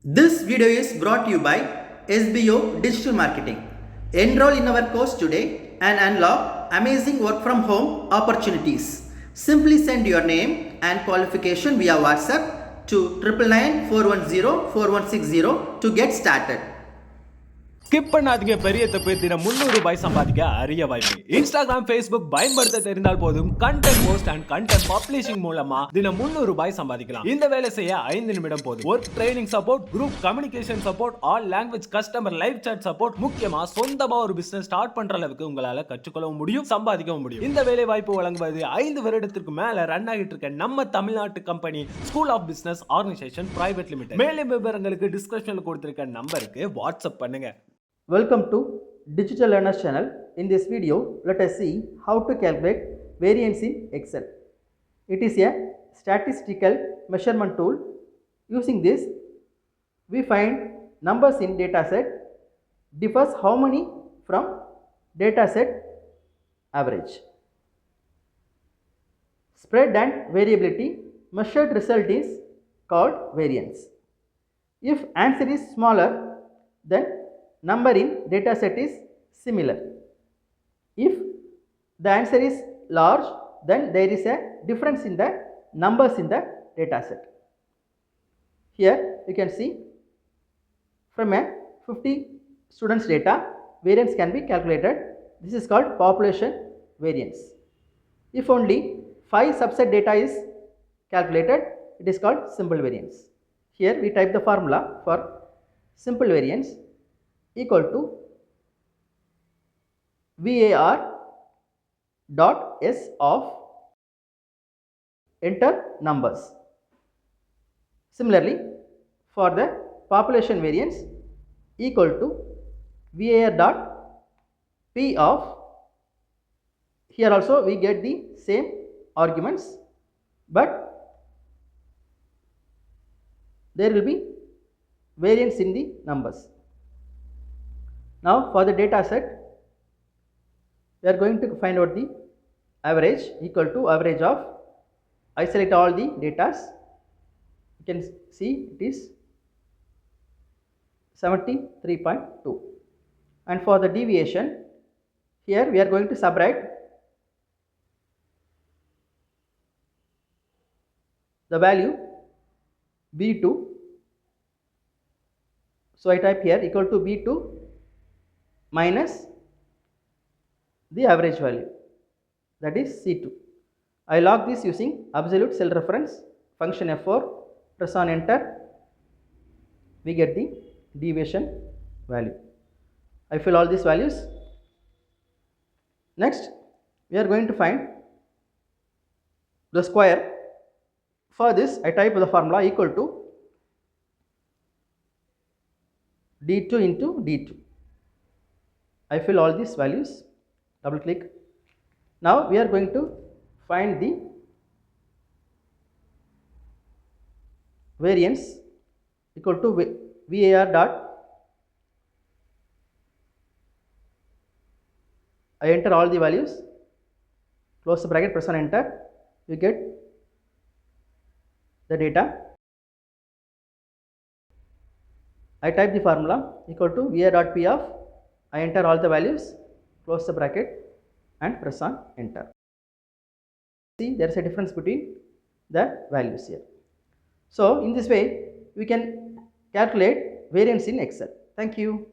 This video is brought to you by SBO Digital Marketing. Enroll in our course today and unlock amazing work from home opportunities. Simply send your name and qualification via WhatsApp to 999-410-4160 to get started. Skip பண்ணாதீங்க, பெரிய தப்பு. தினம் 300 ரூபாய் சம்பாதிக்க அரிய வாய்ப்பு. Instagram, Facebook பயன்படுத்த தெரிந்தால் போதும், content post and content publishing மூலமா தினம் 300 ரூபாய் சம்பாதிக்கலாம். இந்த வேலை செய்ய 5 நிமிடம் போதும். Work training support, group communication support, all language customer live chat support, முக்கியமா சொந்தமா ஒரு பிசினஸ் ஸ்டார்ட் பண்ற அளவுக்கு உங்களால கற்றுக்கொள்ளவும் முடியும், சம்பாதிக்கவும் முடியும். இந்த வேலை வாய்ப்பு வழங்குவது 5 வருடத்திற்கு மேல ரன் ஆகிட்டு இருக்க நம்ம தமிழ்நாட்டு company school of business organisation private limited. மேலும் விவரங்களுக்கு டிஸ்கிரிப்ஷன்ல கொடுத்திருக்க நம்பருக்கு வாட்ஸ்அப் பண்ணுங்க. Welcome to Digital Learners channel. In this video, let us see how to calculate variance in Excel. It is a statistical measurement tool. Using this, we find numbers in dataset differs how many from dataset average. Spread and variability measured result is called variance. If answer is smaller, then number in data set is similar. If the answer is large, then there is a difference in the numbers in the data set. Here you can see from a 50 students data, variance can be calculated. This is called population variance. If only 5 subset data is calculated, it is called simple variance. Here we type the formula for simple variance equal to VAR dot S of enter numbers. Similarly, for the population variance equal to VAR dot P of, here also we get the same arguments, but there will be variance in the numbers. Now for the data set, we are going to find out the average equal to average of, I select all the datas, you can see it is 73.2, and for the deviation, here we are going to subtract the value B2, so I type here equal to B2 minus the average value, that is C2. I log this using absolute cell reference function F4, press on enter, we get the deviation value. I fill all these values. Next we are going to find the square. For this I type the formula equal to D2 into D2. I fill all these values, double click. Now we are going to find the variance equal to VAR dot, I enter all the values, close the bracket, press on enter, you get the data. I type the formula equal to VAR dot P of, I enter all the values, close the bracket and press on enter. See, there is a difference between the values here. So in this way we can calculate variance in Excel. Thank you.